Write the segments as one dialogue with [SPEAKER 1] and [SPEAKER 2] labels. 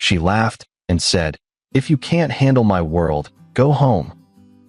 [SPEAKER 1] She laughed and said, "If you can't handle my world, go home."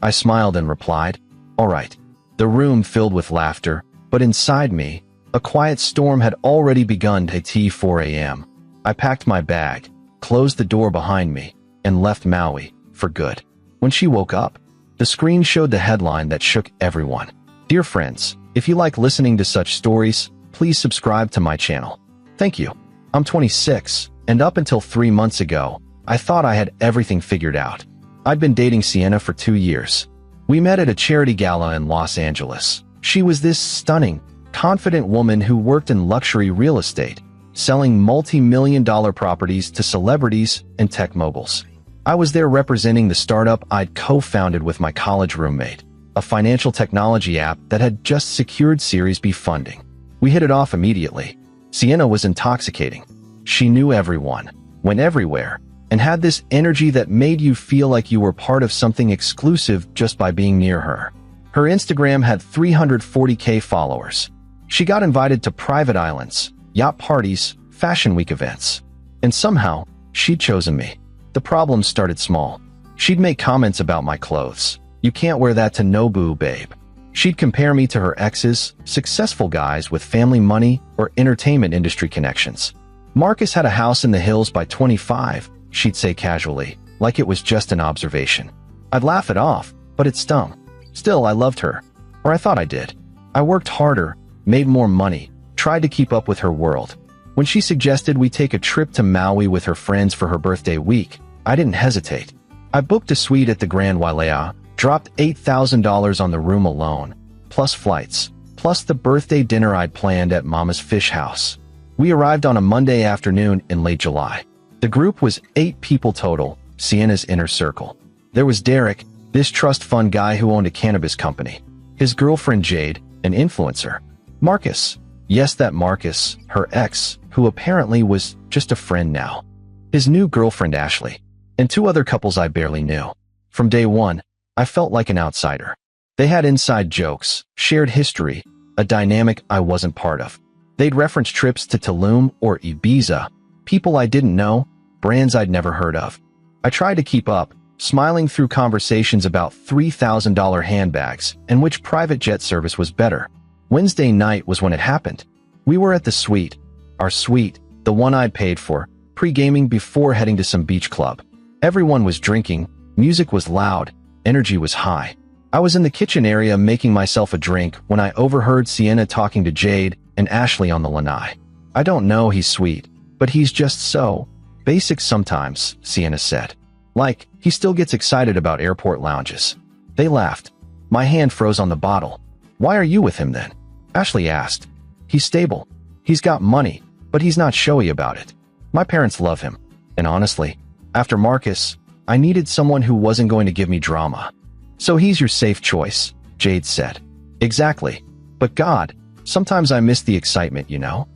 [SPEAKER 1] I smiled and replied, "All right." The room filled with laughter, but inside me, a quiet storm had already begun at 4 a.m. I packed my bag, closed the door behind me, and left Maui for good. When she woke up, the screen showed the headline that shook everyone. Dear friends, if you like listening to such stories, please subscribe to my channel. Thank you. I'm 26, and up until 3 months ago, I thought I had everything figured out. I'd been dating Sienna for 2 years. We met at a charity gala in Los Angeles. She was this stunning, confident woman who worked in luxury real estate, selling multi-million-dollar properties to celebrities and tech moguls. I was there representing the startup I'd co-founded with my college roommate, a financial technology app that had just secured Series B funding. We hit it off immediately. Sienna was intoxicating. She knew everyone, went everywhere, and had this energy that made you feel like you were part of something exclusive just by being near her. Her Instagram had 340K followers. She got invited to private islands, yacht parties, fashion week events. And somehow, she'd chosen me. The problem started small. She'd make comments about my clothes. "You can't wear that to Nobu, babe." She'd compare me to her exes, successful guys with family money or entertainment industry connections. "Marcus had a house in the hills by 25, she'd say casually, like it was just an observation. I'd laugh it off, but it stung. Still, I loved her. Or I thought I did. I worked harder, made more money, tried to keep up with her world. When she suggested we take a trip to Maui with her friends for her birthday week, I didn't hesitate. I booked a suite at the Grand Wailea, dropped $8,000 on the room alone, plus flights, plus the birthday dinner I'd planned at Mama's Fish House. We arrived on a Monday afternoon in late July. The group was 8 people total, Sienna's inner circle. There was Derek, this trust fund guy who owned a cannabis company. His girlfriend Jade, an influencer. Marcus. Yes, that Marcus, her ex, who apparently was just a friend now. His new girlfriend Ashley. And 2 other couples I barely knew. From day one, I felt like an outsider. They had inside jokes, shared history, a dynamic I wasn't part of. They'd reference trips to Tulum or Ibiza, people I didn't know, brands I'd never heard of. I tried to keep up, smiling through conversations about $3,000 handbags and which private jet service was better. Wednesday night was when it happened. We were at the suite, our suite, the one I'd paid for, pre-gaming before heading to some beach club. Everyone was drinking, music was loud, energy was high. I was in the kitchen area making myself a drink when I overheard Sienna talking to Jade and Ashley on the lanai. "I don't know, he's sweet, but he's just so basic sometimes," Sienna said. "Like, he still gets excited about airport lounges." They laughed. My hand froze on the bottle. "Why are you with him then?" Ashley asked. "He's stable. He's got money, but he's not showy about it. My parents love him. And honestly, after Marcus, I needed someone who wasn't going to give me drama." "So he's your safe choice," Jade said. "Exactly. But God, sometimes I miss the excitement, you know?"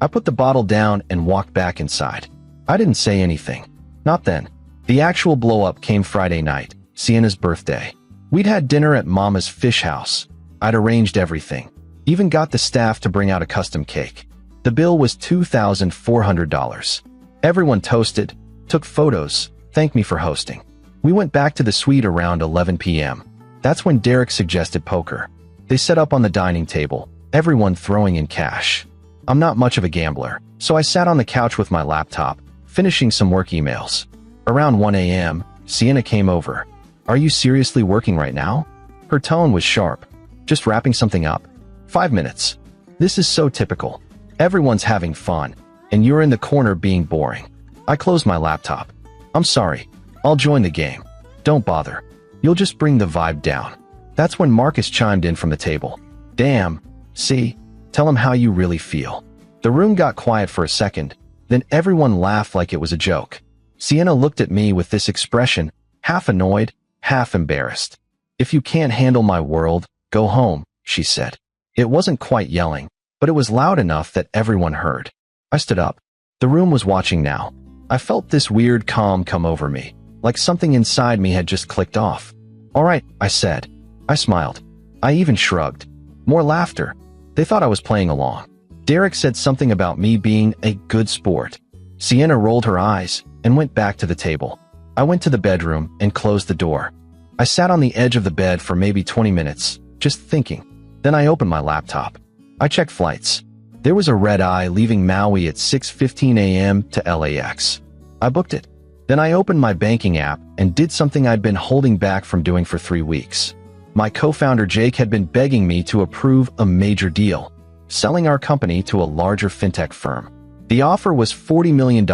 [SPEAKER 1] I put the bottle down and walked back inside. I didn't say anything. Not then. The actual blow-up came Friday night, Sienna's birthday. We'd had dinner at Mama's Fish House. I'd arranged everything. Even got the staff to bring out a custom cake. The bill was $2,400. Everyone toasted, took photos, thanked me for hosting. We went back to the suite around 11 p.m. That's when Derek suggested poker. They set up on the dining table, everyone throwing in cash. I'm not much of a gambler, so I sat on the couch with my laptop, finishing some work emails. Around 1 a.m., Sienna came over. "Are you seriously working right now?" Her tone was sharp. "Just wrapping something up. 5 minutes." This is so typical. Everyone's having fun, and you're in the corner being boring. I closed my laptop. "I'm sorry. I'll join the game. Don't bother. You'll just bring the vibe down." That's when Marcus chimed in from the table. "Damn. See? Tell him how you really feel." The room got quiet for a second, then everyone laughed like it was a joke. Sienna looked at me with this expression, half annoyed, half embarrassed. "If you can't handle my world, go home," she said. It wasn't quite yelling, but it was loud enough that everyone heard. I stood up. The room was watching now. I felt this weird calm come over me, like something inside me had just clicked off. "All right," I said. I smiled. I even shrugged. More laughter. They thought I was playing along. Derek said something about me being a good sport. Sienna rolled her eyes and went back to the table. I went to the bedroom and closed the door. I sat on the edge of the bed for maybe 20 minutes, just thinking. Then I opened my laptop. I checked flights. There was a red-eye leaving Maui at 6:15 a.m. to LAX. I booked it. Then I opened my banking app and did something I'd been holding back from doing for 3 weeks. My co-founder Jake had been begging me to approve a major deal, selling our company to a larger fintech firm. The offer was $40 million,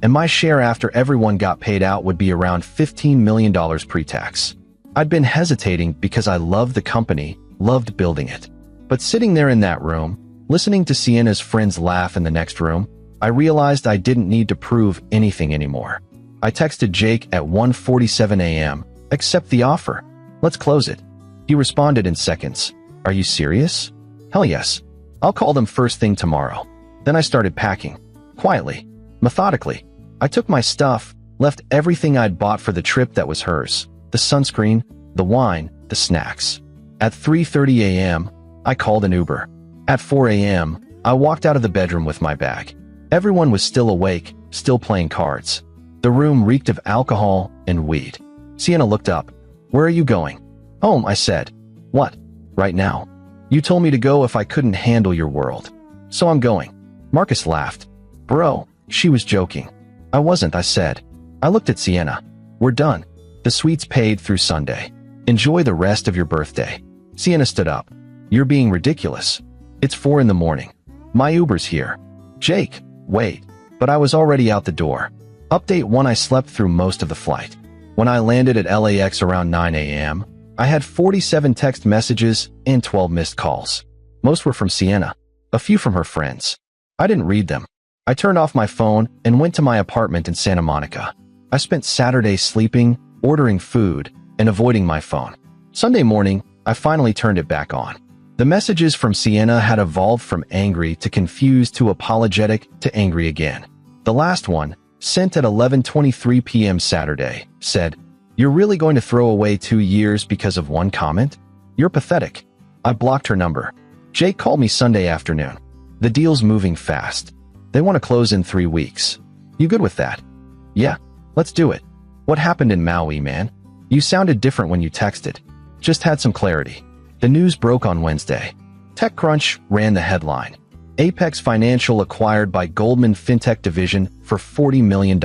[SPEAKER 1] and my share after everyone got paid out would be around $15 million pre-tax. I'd been hesitating because I loved the company, loved building it. But sitting there in that room, listening to Sienna's friends laugh in the next room, I realized I didn't need to prove anything anymore. I texted Jake at 1:47 a.m., "Accept the offer. Let's close it." He responded in seconds. "Are you serious?" "Hell yes. I'll call them first thing tomorrow." Then I started packing. Quietly. Methodically. I took my stuff, left everything I'd bought for the trip that was hers. The sunscreen, the wine, the snacks. At 3:30 a.m., I called an Uber. At 4 a.m., I walked out of the bedroom with my bag. Everyone was still awake, still playing cards. The room reeked of alcohol and weed. Sienna looked up. "Where are you going?" "Home," I said. "What? Right now?" "You told me to go if I couldn't handle your world. So I'm going." Marcus laughed. "Bro," she was joking. "I wasn't," I said. I looked at Sienna. "We're done. The suite's paid through Sunday. Enjoy the rest of your birthday." Sienna stood up. "You're being ridiculous. It's 4 in the morning. My Uber's here." "Jake, wait." But I was already out the door. Update 1: I slept through most of the flight. When I landed at LAX around 9 a.m., I had 47 text messages and 12 missed calls. Most were from Sienna, a few from her friends. I didn't read them. I turned off my phone and went to my apartment in Santa Monica. I spent Saturday sleeping, ordering food, and avoiding my phone. Sunday morning, I finally turned it back on. The messages from Sienna had evolved from angry to confused to apologetic to angry again. The last one, sent at 11:23 p.m. Saturday, said, "You're really going to throw away 2 years because of one comment? You're pathetic." I blocked her number. Jake called me Sunday afternoon. "The deal's moving fast. They want to close in 3 weeks. You good with that?" "Yeah, let's do it." "What happened in Maui, man? You sounded different when you texted." "Just had some clarity." The news broke on Wednesday. TechCrunch ran the headline. Apex Financial acquired by Goldman Fintech Division for $40 million.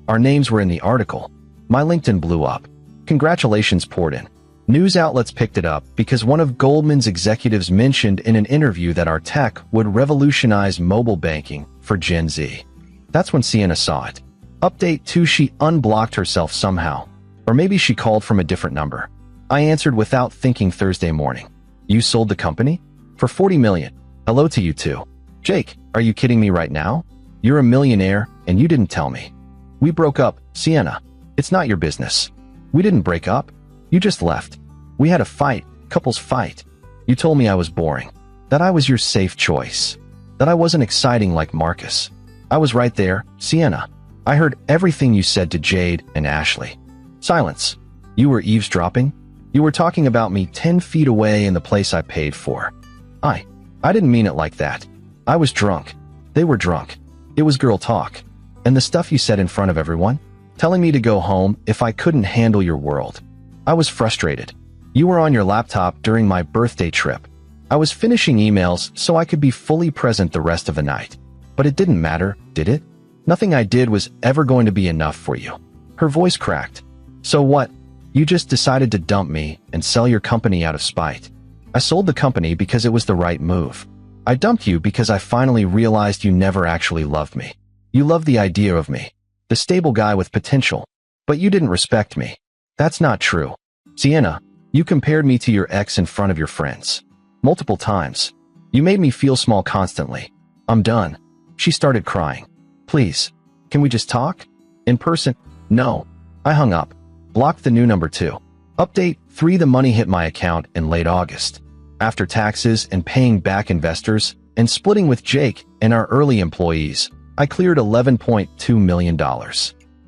[SPEAKER 1] Our names were in the article. My LinkedIn blew up. Congratulations poured in. News outlets picked it up because one of Goldman's executives mentioned in an interview that our tech would revolutionize mobile banking for Gen Z. That's when Sienna saw it. Update 2: she unblocked herself somehow. Or maybe she called from a different number. I answered without thinking Thursday morning. "You sold the company? For $40 million. Hello to you too." "Jake, are you kidding me right now? You're a millionaire and you didn't tell me." "We broke up, Sienna. It's not your business." "We didn't break up. You just left. We had a fight, couples fight. You told me I was boring. That I was your safe choice. That I wasn't exciting like Marcus. I was right there, Sienna. I heard everything you said to Jade and Ashley." Silence. "You were eavesdropping? You were talking about me 10 feet away in the place I paid for." I didn't mean it like that. I was drunk. They were drunk. It was girl talk. And the stuff you said in front of everyone, telling me to go home if I couldn't handle your world. I was frustrated. You were on your laptop during my birthday trip. I was finishing emails so I could be fully present the rest of the night. But it didn't matter, did it? Nothing I did was ever going to be enough for you. Her voice cracked. "So what? You just decided to dump me and sell your company out of spite." "I sold the company because it was the right move. I dumped you because I finally realized you never actually loved me. You loved the idea of me, the stable guy with potential, but you didn't respect me." "That's not true. Sienna, you compared me to your ex in front of your friends. Multiple times. You made me feel small constantly. I'm done." She started crying. "Please, can we just talk? In person?" "No." I hung up. Blocked the new number too. Update 3: the money hit my account in late August. After taxes and paying back investors and splitting with Jake and our early employees, I cleared $11.2 million.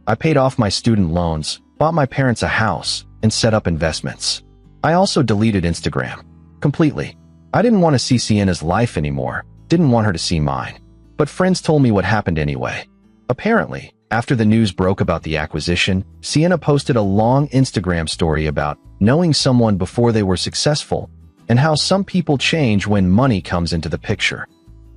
[SPEAKER 1] I paid off my student loans, bought my parents a house, and set up investments. I also deleted Instagram. Completely. I didn't want to see Sienna's life anymore, didn't want her to see mine. But friends told me what happened anyway. Apparently, after the news broke about the acquisition, Sienna posted a long Instagram story about knowing someone before they were successful and how some people change when money comes into the picture.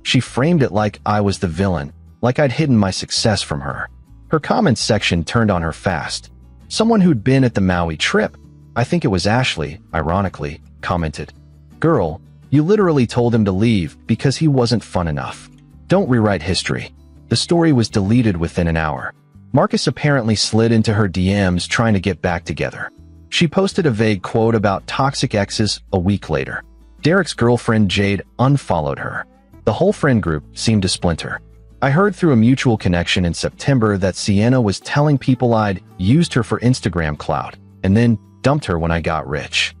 [SPEAKER 1] She framed it like I was the villain, like I'd hidden my success from her. Her comments section turned on her fast. Someone who'd been at the Maui trip, I think it was Ashley, ironically, commented, "Girl, you literally told him to leave because he wasn't fun enough. Don't rewrite history." The story was deleted within an hour. Marcus apparently slid into her DMs trying to get back together. She posted a vague quote about toxic exes a week later. Derek's girlfriend Jade unfollowed her. The whole friend group seemed to splinter. I heard through a mutual connection in September that Sienna was telling people I'd used her for Instagram clout and then dumped her when I got rich.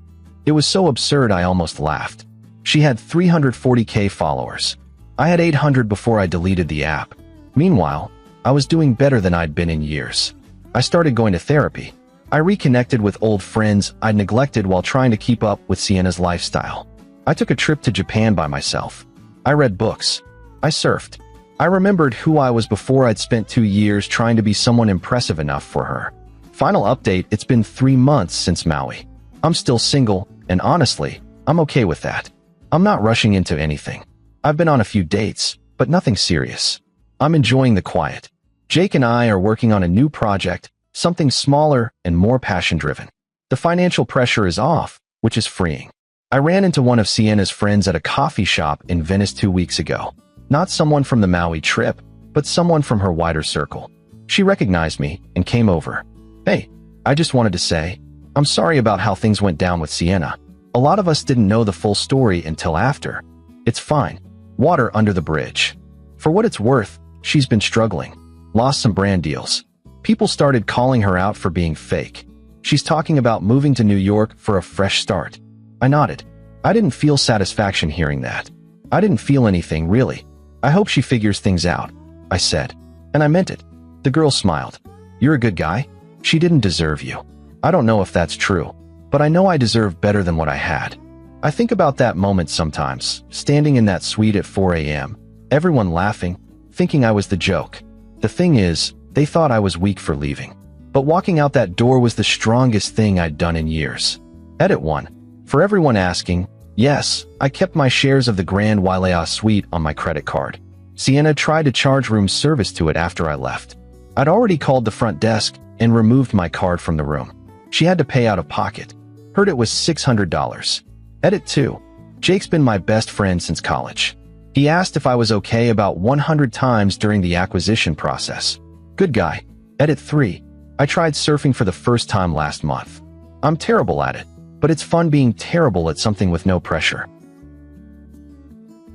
[SPEAKER 1] It was so absurd I almost laughed. She had 340K followers. I had 800 before I deleted the app. Meanwhile, I was doing better than I'd been in years. I started going to therapy. I reconnected with old friends I'd neglected while trying to keep up with Sienna's lifestyle. I took a trip to Japan by myself. I read books. I surfed. I remembered who I was before I'd spent 2 years trying to be someone impressive enough for her. Final update, it's been 3 months since Maui. I'm still single, and honestly, I'm okay with that. I'm not rushing into anything. I've been on a few dates, but nothing serious. I'm enjoying the quiet. Jake and I are working on a new project, something smaller and more passion-driven. The financial pressure is off, which is freeing. I ran into one of Sienna's friends at a coffee shop in Venice 2 weeks ago. Not someone from the Maui trip, but someone from her wider circle. She recognized me and came over. "Hey, I just wanted to say, I'm sorry about how things went down with Sienna. A lot of us didn't know the full story until after. It's fine. Water under the bridge." For what it's worth, she's been struggling. Lost some brand deals. People started calling her out for being fake. She's talking about moving to New York for a fresh start. I nodded. I didn't feel satisfaction hearing that. I didn't feel anything, really. "I hope she figures things out," I said. And I meant it. The girl smiled. "You're a good guy. She didn't deserve you." I don't know if that's true, but I know I deserve better than what I had. I think about that moment sometimes, standing in that suite at 4 a.m., everyone laughing, thinking I was the joke. The thing is, they thought I was weak for leaving. But walking out that door was the strongest thing I'd done in years. Edit 1. For everyone asking, yes, I kept my shares of the Grand Wailea suite on my credit card. Sienna tried to charge room service to it after I left. I'd already called the front desk and removed my card from the room. She had to pay out of pocket. Heard it was $600. Edit 2. Jake's been my best friend since college. He asked if I was okay about 100 times during the acquisition process. Good guy. Edit 3. I tried surfing for the first time last month. I'm terrible at it, but it's fun being terrible at something with no pressure.